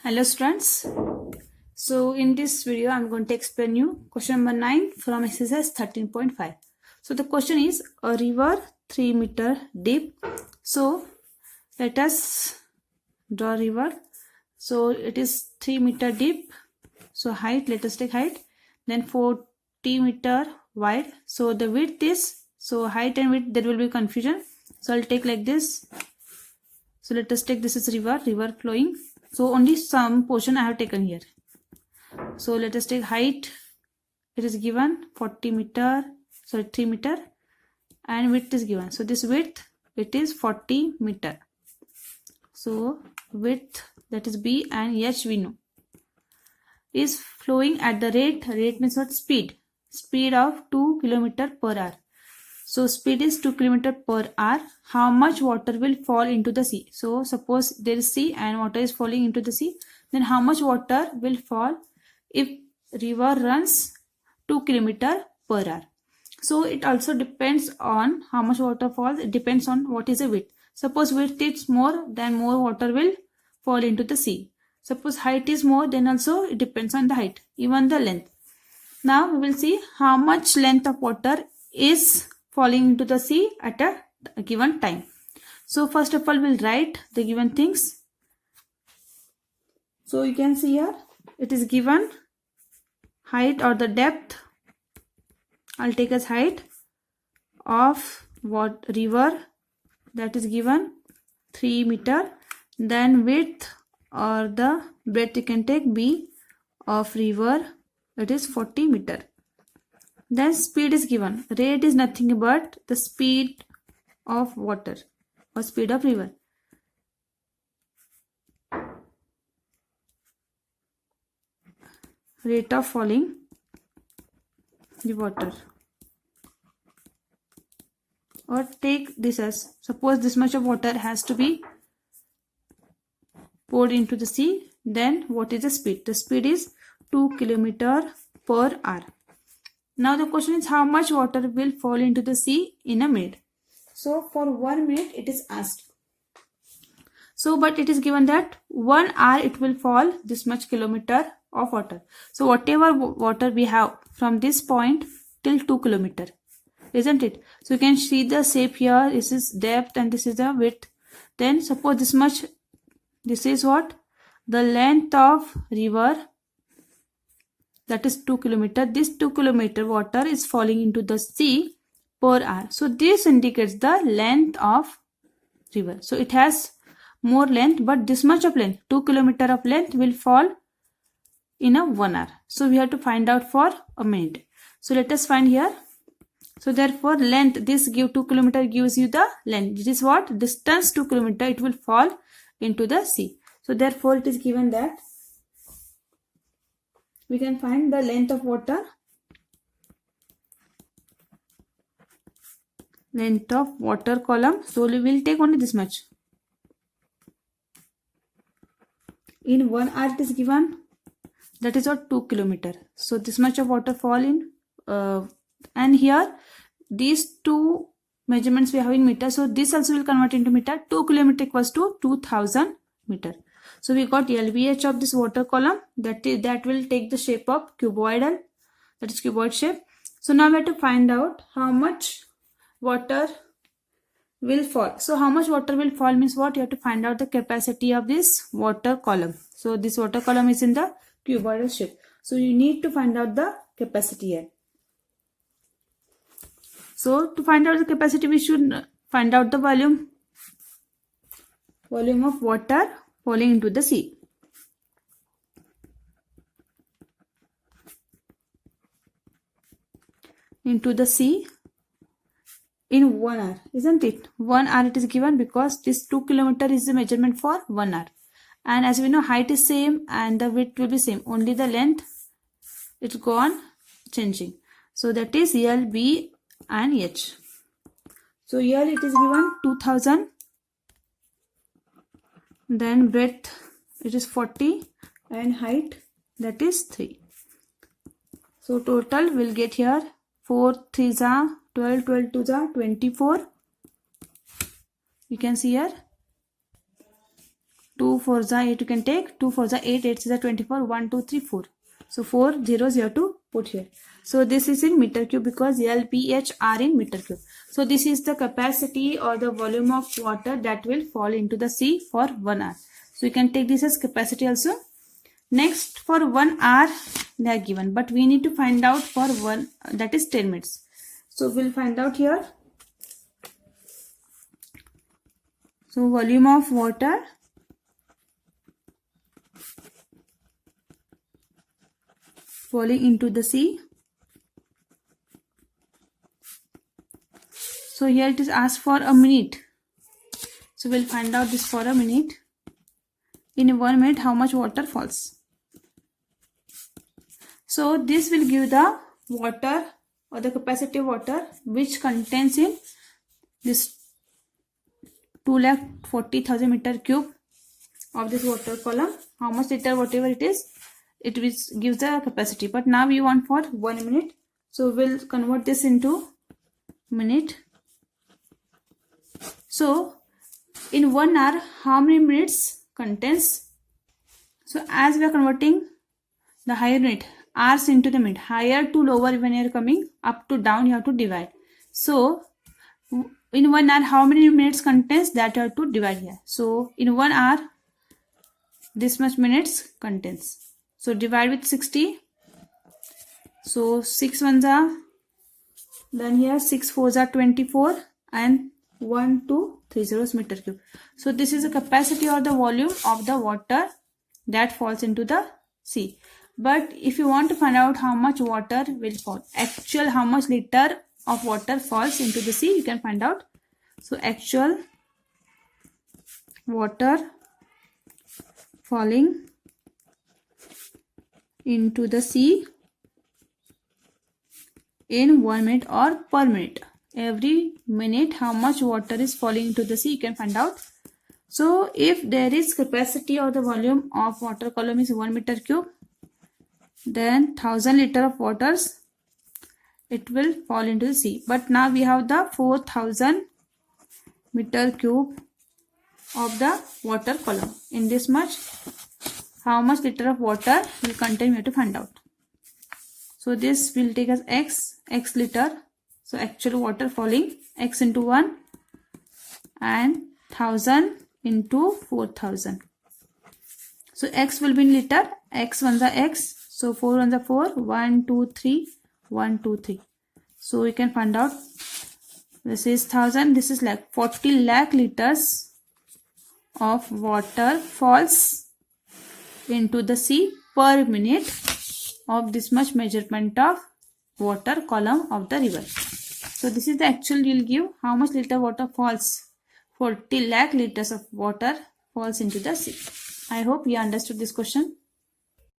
Hello students. So in this video I'm going to explain you question number 9 from exercise 13.5. So the question is a river 3 meter deep. So let us draw river. So it is 3 meter deep. So height, let us take height. Then 40 meter wide. So the width is, so height and width there will be confusion. So I'll take like this. So let us take this is river flowing. So only some portion I have taken here. So let us take height. It is given 3 meter and width is given. So this width, it is 40 meter. So width, that is B, and H we know, is flowing at the rate means what? Speed of 2 km per hour. So speed is 2 km per hour. How much water will fall into the sea? So suppose there is sea and water is falling into the sea. Then how much water will fall if river runs 2 km per hour? So it also depends on how much water falls. It depends on what is the width. Suppose width is more, then more water will fall into the sea. Suppose height is more, then also it depends on the height, even the length. Now we will see how much length of water is falling into the sea at a given time. So first of all we'll write the given things. So you can see here it is given height or the depth. I'll take as height of what river, that is given 3 meter. Then width or the breadth you can take B of river, it is 40 meter. Then speed is given. Rate is nothing but the speed of water or speed of river. Rate of falling the water. Or take this as, suppose this much of water has to be poured into the sea. Then what is the speed? The speed is 2 km per hour. Now the question is how much water will fall into the sea in a minute. So for 1 minute it is asked. So but it is given that 1 hour it will fall this much kilometer of water. So whatever water we have from this point till 2 km, isn't it? So you can see the shape here. This is depth and this is the width. Then suppose this much, this is what? The length of river, that is 2 km. This 2 km water is falling into the sea per hour. So this indicates the length of river. So it has more length, but this much of length, 2 km of length will fall in a 1 hour. So we have to find out for a minute. So let us find here. So therefore length, this give 2 km gives you the length. This is what? Distance 2 km, it will fall into the sea. So therefore it is given that we can find the length of water. Length of water column. So we will take only this much. In 1 hour it is given, that is what? 2 km. So this much of water fall in and here these two measurements we have in meter. So this also will convert into meter. 2 km equals to 2000 meter. So we got LBH of this water column, that will take the shape of cuboidal, that is cuboid shape. So now we have to find out how much water will fall. So how much water will fall means what? You have to find out the capacity of this water column. So this water column is in the cuboidal shape. So you need to find out the capacity here. So to find out the capacity, we should find out the volume of water falling into the sea. Into the sea in 1 hour, isn't it? 1 hour it is given because this 2 km is the measurement for 1 hour. And as we know, height is same and the width will be same. Only the length, it's gone changing. So that is L, B and H. So here it is given 2000. Then breadth it is 40 and height that is 3. So total will get here 4 3s are 12, 12 2s are 24. You can see here 2 4 za 8 you can take. 2 4 za 8, 8 is 24, 1 2 3 4. So 4 zeros you have to put here. So this is in meter cube because LPH are in meter cube. So this is the capacity or the volume of water that will fall into the sea for 1 hour. So you can take this as capacity also. Next, for 1 hour they are given, but we need to find out for one, that is 10 minutes. So we'll find out here. So volume of water falling into the sea. So here it is asked for a minute. So we'll find out this for a minute. In 1 minute, how much water falls. So this will give the water or the capacity of water which contains in this 240,000 meter cube of this water column. How much liter, whatever it is, it gives the capacity. But now we want for 1 minute. So we'll convert this into minute. So in 1 hour, how many minutes contains? So as we are converting the higher unit, hours into the minute, higher to lower when you are coming, up to down you have to divide. So in 1 hour, how many minutes contains, that you have to divide here. So in 1 hour, this much minutes contains. So divide with 60. So 6 ones are, then here 6 fours are 24 and 1 2 3 zeros meter cube. So this is the capacity or the volume of the water that falls into the sea. But if you want to find out how much water will fall, actual how much liter of water falls into the sea, you can find out. So actual water falling into the sea in 1 minute or per minute. Every minute how much water is falling into the sea, you can find out. So if there is capacity or the volume of water column is 1 meter cube, then 1000 liter of waters it will fall into the sea. But now we have the 4000 meter cube of the water column. In this much, how much liter of water will contain, we have to find out. So this will take as x liter. So actual water falling, x into 1 and 1000 into 4000. So x will be in liter, x ones are x. So 4 ones are 4, 1 2 3, 1 2 3. So we can find out, this is 1000, this is like 40 lakh liters of water falls into the sea per minute of this much measurement of water column of the river. So this is the actual will give how much liter water falls. 40 lakh liters of water falls into the sea. I hope you understood this question.